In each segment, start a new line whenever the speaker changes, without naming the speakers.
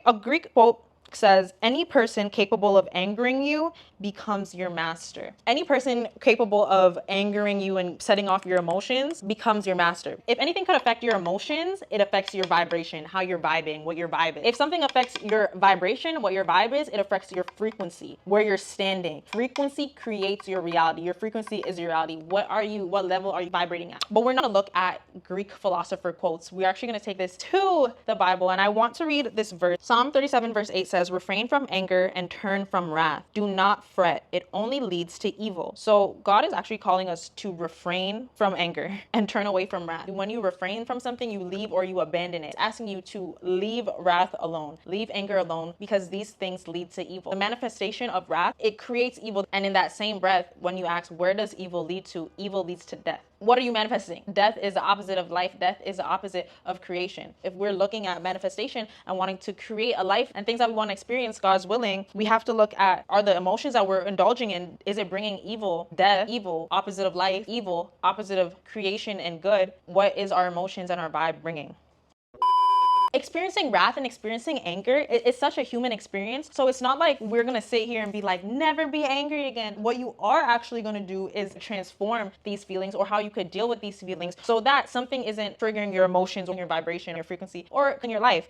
A Greek quote says, any person capable of angering you becomes your master. Any person capable of angering you and setting off your emotions becomes your master. If anything could affect your emotions, it affects your vibration, how you're vibing, what your vibe is. If something affects your vibration, what your vibe is, it affects your frequency, where you're standing. Frequency creates your reality. Your frequency is your reality. What level are you vibrating at? But we're not gonna look at Greek philosopher quotes. We're actually gonna take this to the Bible, and I want to read this verse. Psalm 37 verse 8 says, refrain from anger and turn from wrath. Do not fret. It only leads to evil. So God is actually calling us to refrain from anger and turn away from wrath. When you refrain from something, you leave or you abandon it. It's asking you to leave wrath alone, leave anger alone, because these things lead to evil. The manifestation of wrath, it creates evil. And in that same breath, when you ask, where does evil lead to? Evil leads to death. What are you manifesting? Death is the opposite of life. Death is the opposite of creation. If we're looking at manifestation and wanting to create a life and things that we want to experience, God's willing, we have to look at, are the emotions that we're indulging in, is it bringing evil, death, evil, opposite of life, evil, opposite of creation and good? What is our emotions and our vibe bringing? Experiencing wrath and experiencing anger is such a human experience. So it's not like we're gonna sit here and be like, never be angry again. What you are actually gonna do is transform these feelings, or how you could deal with these feelings, so that something isn't triggering your emotions or your vibration, your frequency, or in your life.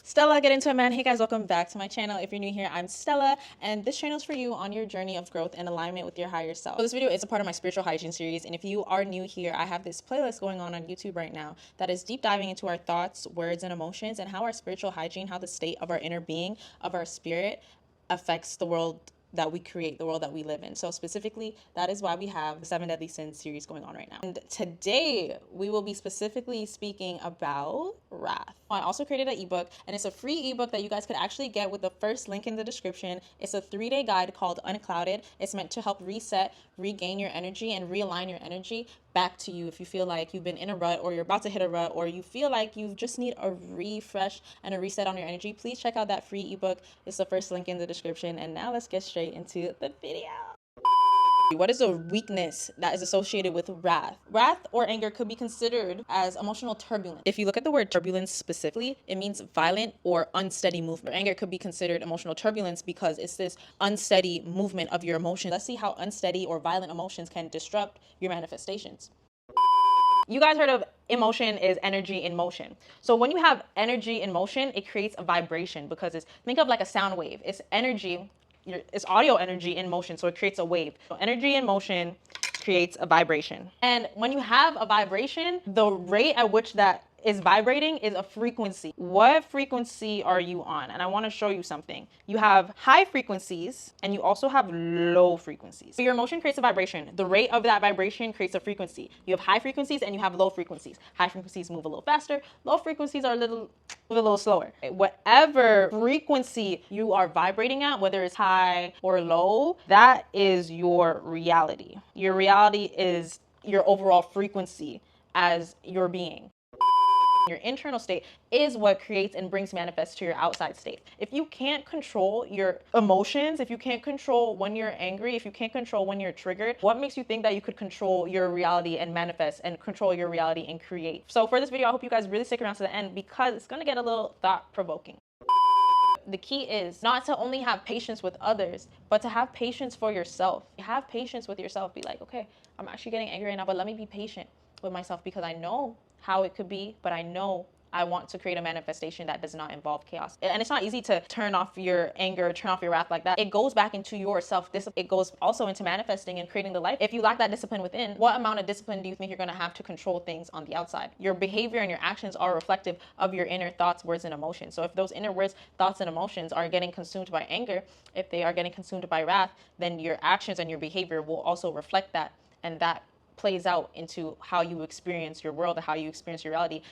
Stella, get into it, man. Hey guys, welcome back to my channel. If you're new here, I'm Stella, and this channel is for you on your journey of growth and alignment with your higher self. So this video is a part of my spiritual hygiene series, and if you are new here, I have this playlist going on YouTube right now that is deep diving into our thoughts, words, and emotions, and how our spiritual hygiene, how the state of our inner being, of our spirit, affects the world that we create, the world that we live in. So specifically, that is why we have the 7 Deadly Sins series going on right now. And today we will be specifically speaking about wrath. I also created an ebook, and it's a free ebook that you guys could actually get with the first link in the description. It's a 3-day guide called Unclouded. It's meant to help reset, regain your energy, and realign your energy back to you if you feel like you've been in a rut, or you're about to hit a rut, or you feel like you just need a refresh and a reset on your energy. Please check out that free ebook. It's the first link in the description. And now let's get straight into the video. What is a weakness that is associated with wrath? Wrath or anger could be considered as emotional turbulence. If you look at the word turbulence specifically, it means violent or unsteady movement. Anger could be considered emotional turbulence because it's this unsteady movement of your emotions. Let's see how unsteady or violent emotions can disrupt your manifestations. You guys heard of emotion is energy in motion. So when you have energy in motion, it creates a vibration, because think of like a sound wave. It's energy, it's audio energy in motion, so it creates a wave. So energy in motion creates a vibration. And when you have a vibration, the rate at which that is vibrating is a frequency. What frequency are you on? And I want to show you something. You have high frequencies and you also have low frequencies. So your emotion creates a vibration. The rate of that vibration creates a frequency. You have high frequencies and you have low frequencies. High frequencies move a little faster. Low frequencies are move a little slower. Whatever frequency you are vibrating at, whether it's high or low, that is your reality. Your reality is your overall frequency as your being. Your internal state is what creates and brings manifest to your outside state. If you can't control your emotions, if you can't control when you're angry, if you can't control when you're triggered, what makes you think that you could control your reality and manifest and control your reality and create? So for this video, I hope you guys really stick around to the end, because it's going to get a little thought-provoking. The key is not to only have patience with others, but to have patience for yourself. Have patience with yourself. Be like, okay, I'm actually getting angry right now, but let me be patient with myself, because I know how it could be, but I know I want to create a manifestation that does not involve chaos. And it's not easy to turn off your anger, turn off your wrath like that. It goes back into your self-discipline. It goes also into manifesting and creating the life. If you lack that discipline within, what amount of discipline do you think you're going to have to control things on the outside? Your behavior and your actions are reflective of your inner thoughts, words, and emotions. So if those inner words, thoughts, and emotions are getting consumed by anger, if they are getting consumed by wrath, then your actions and your behavior will also reflect that, and that plays out into how you experience your world and how you experience your reality.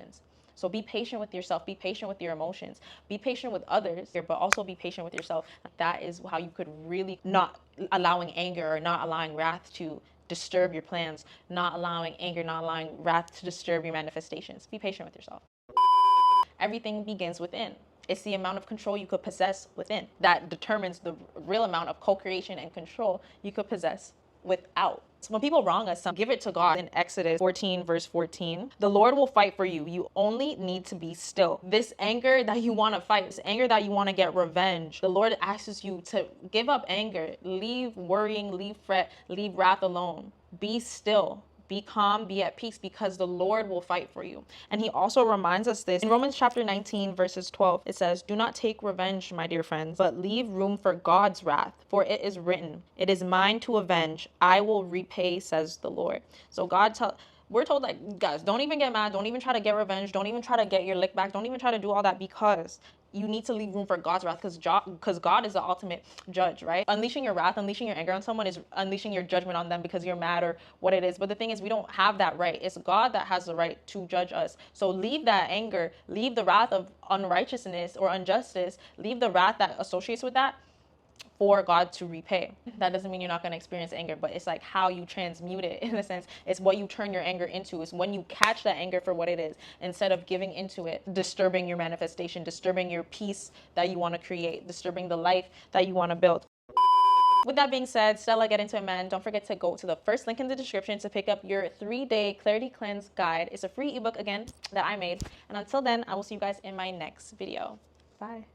So be patient with yourself, be patient with your emotions, be patient with others, but also be patient with yourself. That is how you could really not allowing anger or not allowing wrath to disturb your plans, not allowing anger, not allowing wrath to disturb your manifestations. Be patient with yourself. Everything begins within. It's the amount of control you could possess within that determines the real amount of co-creation and control you could possess without. So when people wrong us, give it to God. In Exodus 14 verse 14, the Lord will fight for you. You only need to be still. This anger that you want to fight, this anger that you want to get revenge, the Lord asks you to give up anger, leave worrying, leave fret, leave wrath alone. Be still. Be calm, be at peace, because the Lord will fight for you. And he also reminds us this in Romans chapter 19, verses 12. It says, do not take revenge, my dear friends, but leave room for God's wrath. For it is written, it is mine to avenge. I will repay, says the Lord. So we're told, like, guys, don't even get mad. Don't even try to get revenge. Don't even try to get your lick back. Don't even try to do all that, because you need to leave room for God's wrath, because God is the ultimate judge, right? Unleashing your wrath, unleashing your anger on someone is unleashing your judgment on them because you're mad or what it is. But the thing is, we don't have that right. It's God that has the right to judge us. So leave that anger, leave the wrath of unrighteousness or injustice, leave the wrath that associates with that for God to repay. That doesn't mean you're not going to experience anger, but it's like how you transmute it, in a sense. It's what you turn your anger into. It's when you catch that anger for what it is, instead of giving into it, disturbing your manifestation, disturbing your peace that you want to create, disturbing the life that you want to build. With that being said, Stella, get into it, man. Don't forget to go to the first link in the description to pick up your 3-day clarity cleanse guide. It's a free ebook, again, that I made. And until then, I will see you guys in my next video. Bye.